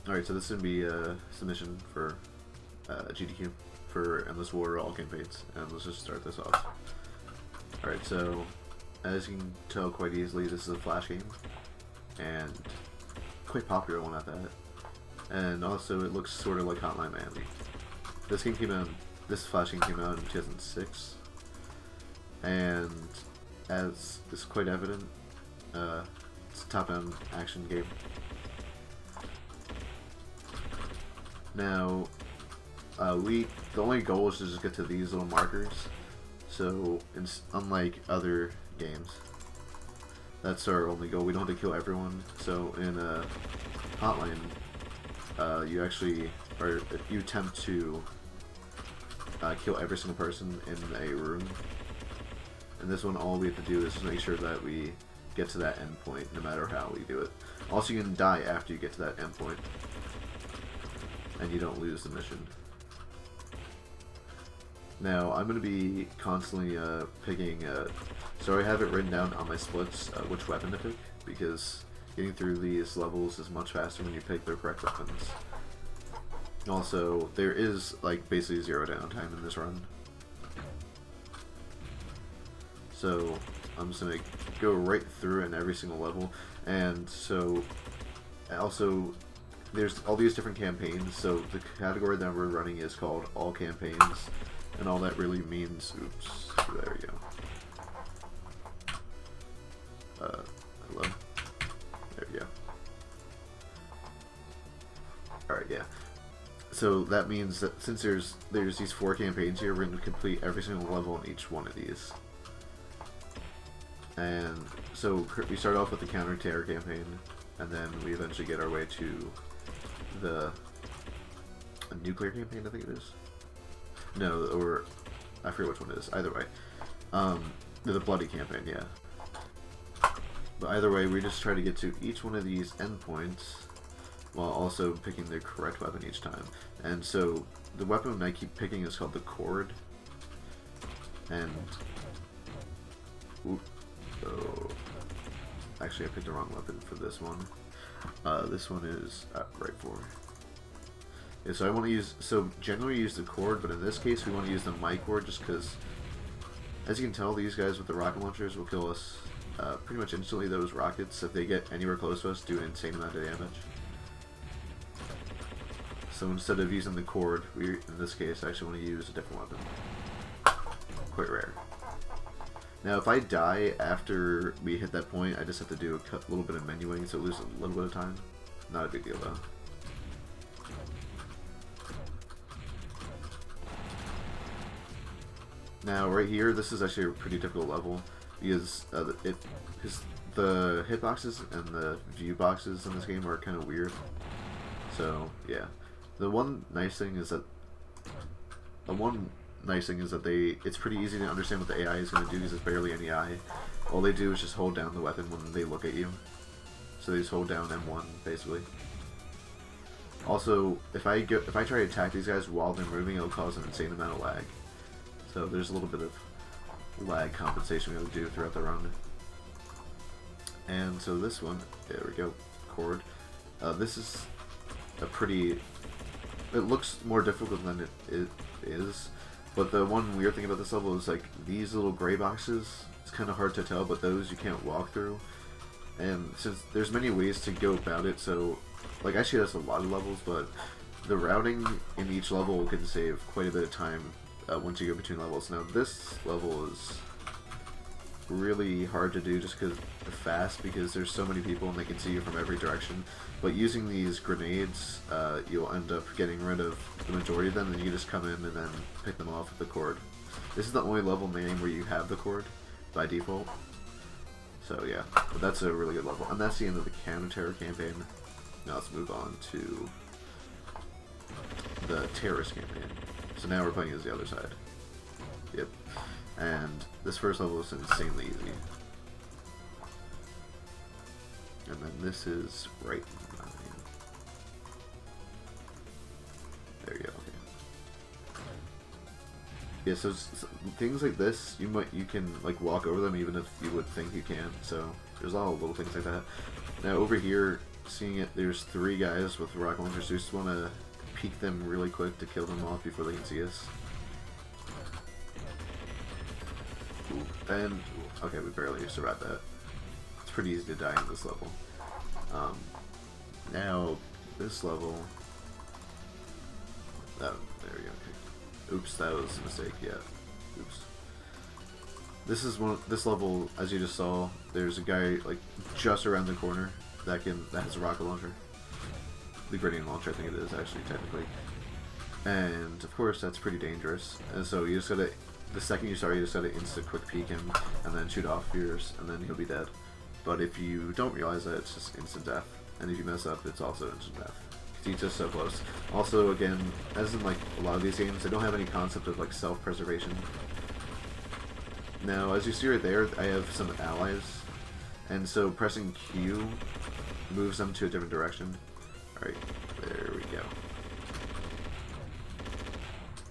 Alright, so this is going to be a submission for GDQ for Endless War all campaigns, and let's just start this off. Alright, so as you can tell quite easily, this is a Flash game, and quite popular one at that. And also, it looks sort of like Hotline Miami. This Flash game came out in 2006, and as is quite evident, it's a top-down action game. Now, the only goal is to just get to these little markers. So, unlike other games, that's our only goal. We don't have to kill everyone. So, in a Hotline, you actually, or if you attempt to kill every single person in a room, in this one, all we have to do is just make sure that we get to that end point, no matter how we do it. Also, you can die after you get to that end point, and you don't lose the mission. Now, I'm going to be constantly picking, so I have it written down on my splits which weapon to pick, because getting through these levels is much faster when you pick the correct weapons. Also, there is like basically zero downtime in this run. So, I'm just going to go right through it in every single level, and so, also, there's all these different campaigns, so the category that we're running is called All Campaigns, and all that really means, oops, there we go. Hello? There we go. Alright, yeah. So that means that since there's these 4 campaigns here, we're going to complete every single level in each one of these. And so we start off with the counter-terror campaign, and then we eventually get our way to the nuclear campaign, I think it is. No, or I forget which one it is. Either way, the bloody campaign, yeah. But either way, we just try to get to each one of these endpoints while also picking the correct weapon each time. And so the weapon I keep picking is called the cord. And oh, actually, I picked the wrong weapon for this one. This one is right for. Yeah, so I want to use, so generally use the cord, but in this case we want to use the mic cord just because, as you can tell, these guys with the rocket launchers will kill us pretty much instantly. Those rockets, if they get anywhere close to us, do an insane amount of damage. So instead of using the cord, we, in this case, actually want to use a different weapon. Quite rare. Now, if I die after we hit that point, I just have to do a little bit of menuing, so lose a little bit of time. Not a big deal, though. Now, right here, this is actually a pretty difficult level, because the hitboxes and the view boxes in this game are kind of weird. So, yeah. The one nice thing is that it's pretty easy to understand what the AI is going to do because there's barely any AI. All they do is just hold down the weapon when they look at you. So they just hold down M1 basically. Also, if I try to attack these guys while they're moving, it'll cause an insane amount of lag. So there's a little bit of lag compensation we have to do throughout the run. And so this one, there we go, cord. This is a pretty. It looks more difficult than it is. But the one weird thing about this level is, like, these little gray boxes, it's kind of hard to tell, but those you can't walk through. And since there's many ways to go about it, so, like, actually that's a lot of levels, but the routing in each level can save quite a bit of time once you go between levels. Now, this level is really hard to do just because fast, because there's so many people and they can see you from every direction. But using these grenades, you'll end up getting rid of the majority of them, and you just come in and then pick them off with the cord. This is the only level in the game where you have the cord by default. So yeah, but that's a really good level, and that's the end of the counter-terror campaign. Now let's move on to the terrorist campaign. So now we're playing as the other side. Yep. And this first level is insanely easy. And then this is right in line. There you go. Okay. Yeah, so things like this, you can like walk over them even if you would think you can't. So there's a lot of little things like that. Now over here, seeing it, there's 3 guys with rocket launchers, so we just want to peek them really quick to kill them off before they can see us. Ooh, and, okay, we barely survived that. It's pretty easy to die in this level. Now, this level... Oh, there we go. Okay. Oops, that was a mistake, yeah. Oops. This level, as you just saw, there's a guy, like, just around the corner that has a rocket launcher. The grenade launcher, I think it is, actually, technically. And, of course, that's pretty dangerous. And so you just gotta, the second you start, you just gotta instant quick peek him, and then shoot off yours, and then he'll be dead. But if you don't realize that, it's just instant death. And if you mess up, it's also instant death. He's just so close. Also, again, as in, like, a lot of these games, they don't have any concept of, like, self-preservation. Now, as you see right there, I have some allies, and so pressing Q moves them to a different direction. Alright, there we go.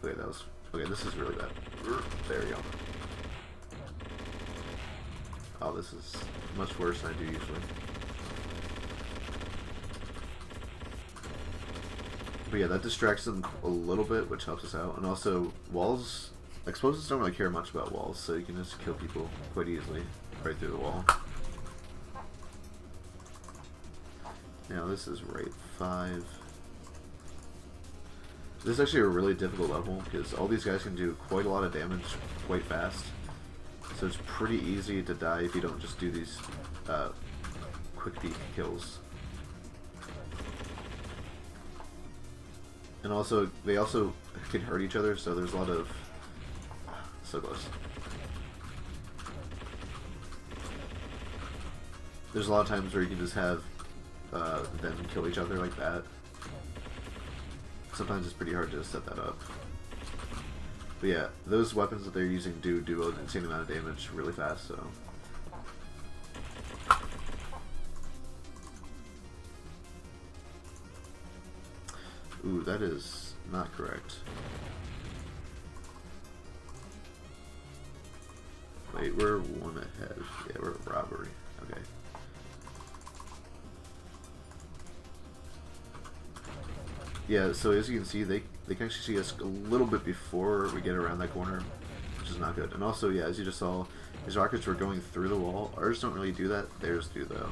Okay, that was... Okay, this is really bad. There we go. Oh, this is much worse than I do usually. But yeah, that distracts them a little bit, which helps us out. And also, walls... Explosives don't really care much about walls, so you can just kill people quite easily right through the wall. Now this is rate 5. This is actually a really difficult level, because all these guys can do quite a lot of damage quite fast. So it's pretty easy to die if you don't just do these quick peek kills. And also, they also can hurt each other, so there's a lot of... So close. There's a lot of times where you can just have them kill each other like that. Sometimes it's pretty hard to set that up. But yeah, those weapons that they're using do an insane amount of damage really fast, so... Ooh, that is not correct. Wait, we're 1 ahead. Yeah, we're at robbery. Okay. Yeah, so as you can see, they can actually see us a little bit before we get around that corner, which is not good. And also, yeah, as you just saw, these rockets were going through the wall. Ours don't really do that. Theirs do, though.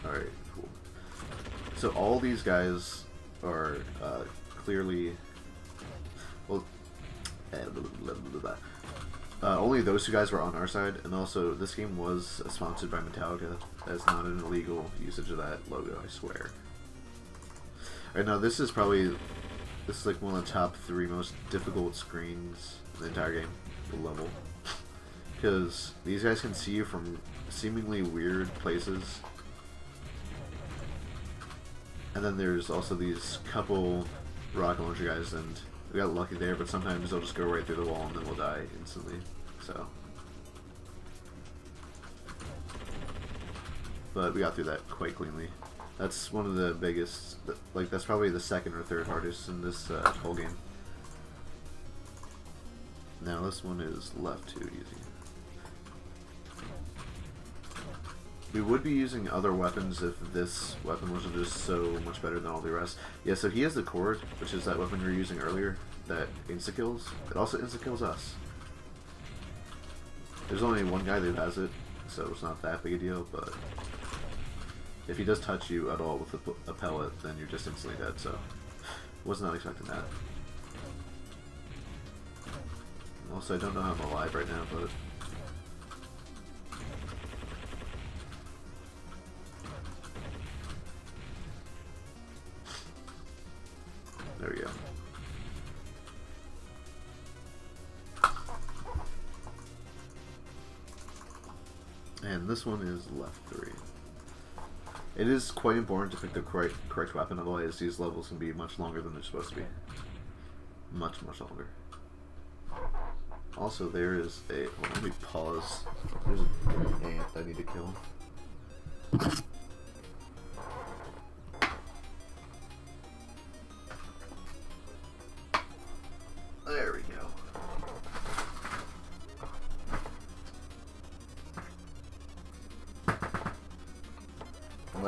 Alright, cool. So all these guys are clearly... Well, only those 2 guys were on our side, and also this game was sponsored by Metallica. That's not an illegal usage of that logo, I swear. Alright, now this is probably... This is like one of the top 3 most difficult screens in the entire game, the level. Because these guys can see you from seemingly weird places. And then there's also these couple rocket launcher guys, and we got lucky there, but sometimes they'll just go right through the wall and then we'll die instantly. So, but we got through that quite cleanly. That's one of the biggest, like that's probably the 2nd or 3rd hardest in this whole game. Now this one is left too easy. We would be using other weapons if this weapon wasn't just so much better than all the rest. Yeah, so he has the cord, which is that weapon we were using earlier, that insta-kills. It also insta-kills us. There's only one guy that has it, so it's not that big a deal, but if he does touch you at all with a pellet, then you're just instantly dead, so was not expecting that. Also, I don't know how I'm alive right now, but... There we go. And this one is left 3. It is quite important to pick the correct weapon, otherwise these levels can be much longer than they're supposed to be. Much, much longer. Also, there is a... Well, let me pause. There's an ant I need to kill.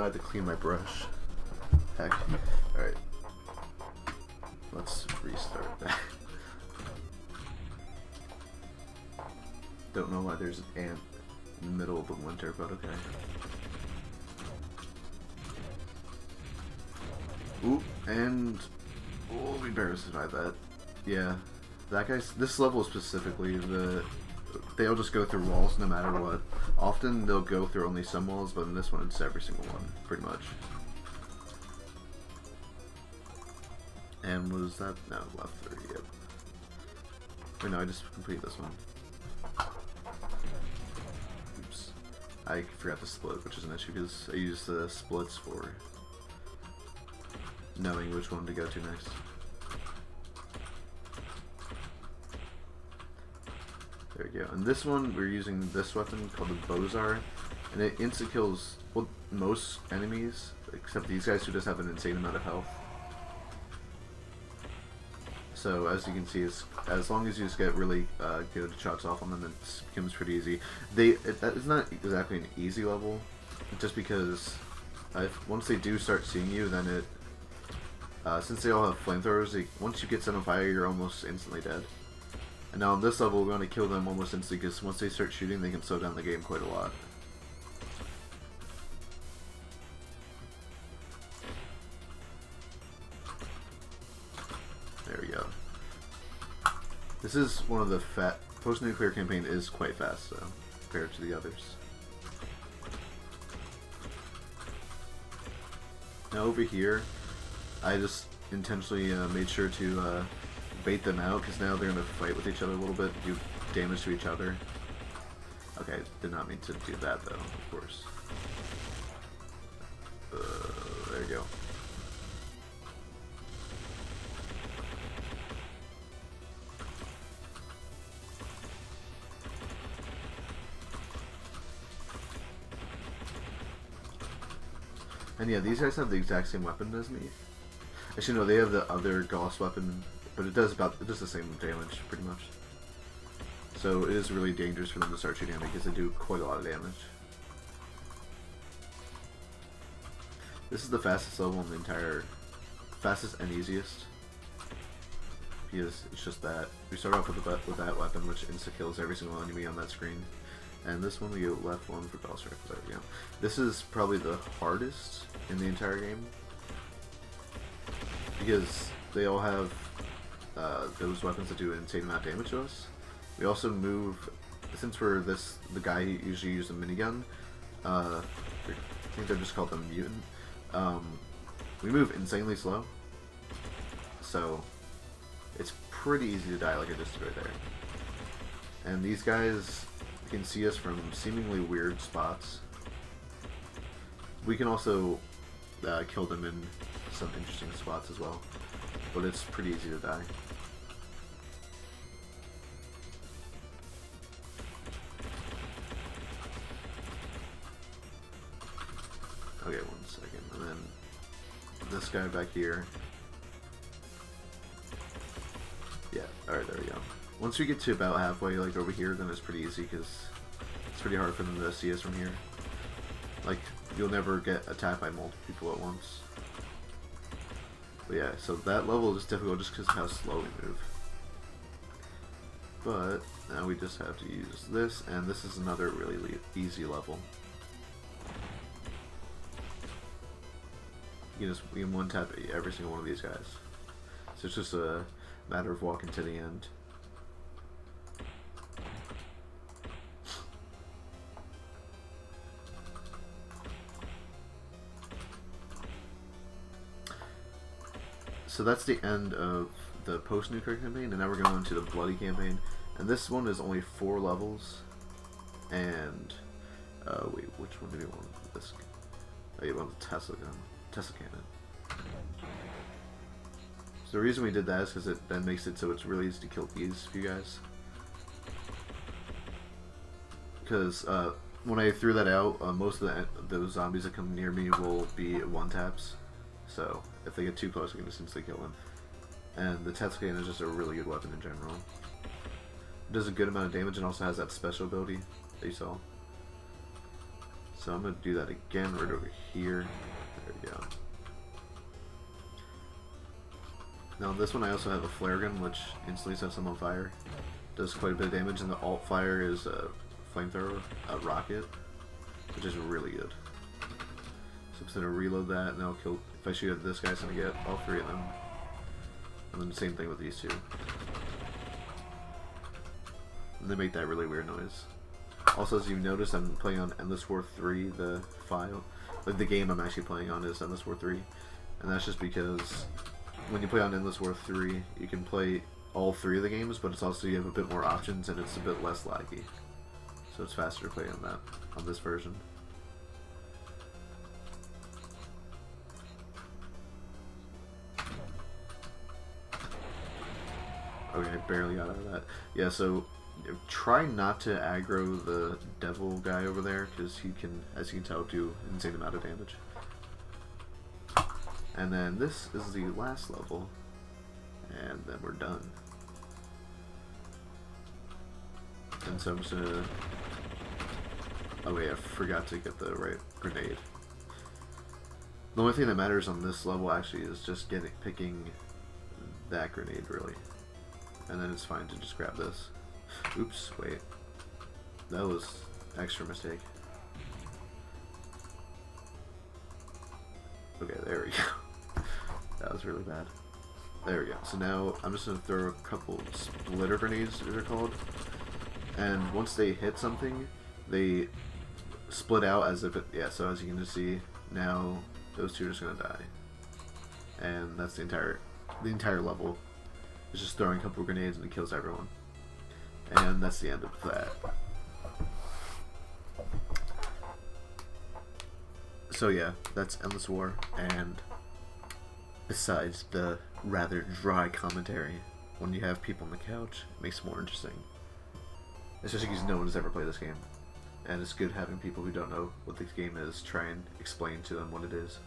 had to clean my brush. Heck. Alright. Let's restart that. Don't know why there's an ant in the middle of the winter, but okay. Oop, and oh, we barely survived that. Yeah, that guy's. This level specifically, they'll just go through walls no matter what. Often they'll go through only some walls, but in this one it's every single one, pretty much. And was that no left 3? Yep. Wait, no, I just completed this one. Oops, I forgot to split, which is an issue because I use the splits for knowing which one to go to next. There we go. And this one, we're using this weapon called the Bozar, and it insta-kills, well, most enemies, except these guys who just have an insane amount of health. So, as you can see, as long as you just get really good shots off on them, it becomes pretty easy. That is not exactly an easy level, just because once they do start seeing you, then it since they all have flamethrowers, once you get set on fire, you're almost instantly dead. And now on this level, we're going to kill them almost instantly, because once they start shooting, they can slow down the game quite a lot. There we go. This is one of the post-nuclear campaign is quite fast, though, compared to the others. Now over here, I just intentionally made sure to bait them out, because now they're going to fight with each other a little bit, do damage to each other. Okay, did not mean to do that though, of course. There you go. And yeah, these guys have the exact same weapon as me. Actually, no, they have the other Gauss weapon, but it does the same damage, pretty much. So it is really dangerous for them to start shooting at me, because they do quite a lot of damage. This is the fastest level in the entire, fastest and easiest, because it's just that we start off with that weapon, which insta kills every single enemy on that screen. And this one we go left one for Gauss rifle. There we go. This is probably the hardest in the entire game, because they all have those weapons that do an insane amount of damage to us. We also move, since we're the guy who usually uses a minigun, I think they're just called the mutant, we move insanely slow, so it's pretty easy to die, like I just did right there. And these guys can see us from seemingly weird spots. We can also kill them in some interesting spots as well, but it's pretty easy to die. Okay, 1 second, and then this guy back here. Yeah, alright, there we go. Once we get to about halfway, like over here, then it's pretty easy, because it's pretty hard for them to see us from here. Like, you'll never get attacked by multiple people at once. But yeah, so that level is difficult just because of how slow we move. But now we just have to use this, and this is another really easy level. You can one tap every single one of these guys. So it's just a matter of walking to the end. So that's the end of the post-nuclear campaign, and now we're going to the bloody campaign. And this one is only 4 levels. And wait, which one do we want? This? Oh, you want the Tesla gun, Tesla cannon. So the reason we did that is because it then makes it so it's really easy to kill these few guys. Because when I threw that out, most of those zombies that come near me will be one taps. So if they get too close, we can just instantly kill them. And the Tesla cannon is just a really good weapon in general. It does a good amount of damage and also has that special ability that you saw. So I'm going to do that again right over here. There we go. Now on this one I also have a flare gun, which instantly sets them on fire. Does quite a bit of damage, and the alt fire is a flamethrower, a rocket, which is really good. So I'm just going to reload that, and I'll kill, if I shoot at this guy, it's going to get all three of them. And then the same thing with these two. And they make that really weird noise. Also, as you've noticed, I'm playing on Endless War 3, the file. Like, the game I'm actually playing on is Endless War 3. And that's just because when you play on Endless War 3, you can play all three of the games, but it's also, you have a bit more options and it's a bit less laggy. So it's faster to play on that, on this version. Okay, I barely got out of that. Yeah, so try not to aggro the devil guy over there, because he can, as you can tell, do an insane amount of damage. And then this is the last level, and then we're done. And so I'm just gonna... Oh wait, I forgot to get the right grenade. The only thing that matters on this level actually is just picking that grenade, really. And then it's fine to just grab this. Oops, wait. That was extra mistake. Okay, there we go. That was really bad. There we go. So now I'm just going to throw a couple splitter grenades, as they're called. And once they hit something, they split out as if it... Yeah, so as you can just see, now those two are just going to die. And that's the entire level. It's just throwing a couple of grenades and it kills everyone. And that's the end of that. So yeah, that's Endless War, and besides the rather dry commentary, when you have people on the couch, it makes it more interesting. Especially because no one has ever played this game. And it's good having people who don't know what this game is try and explain to them what it is.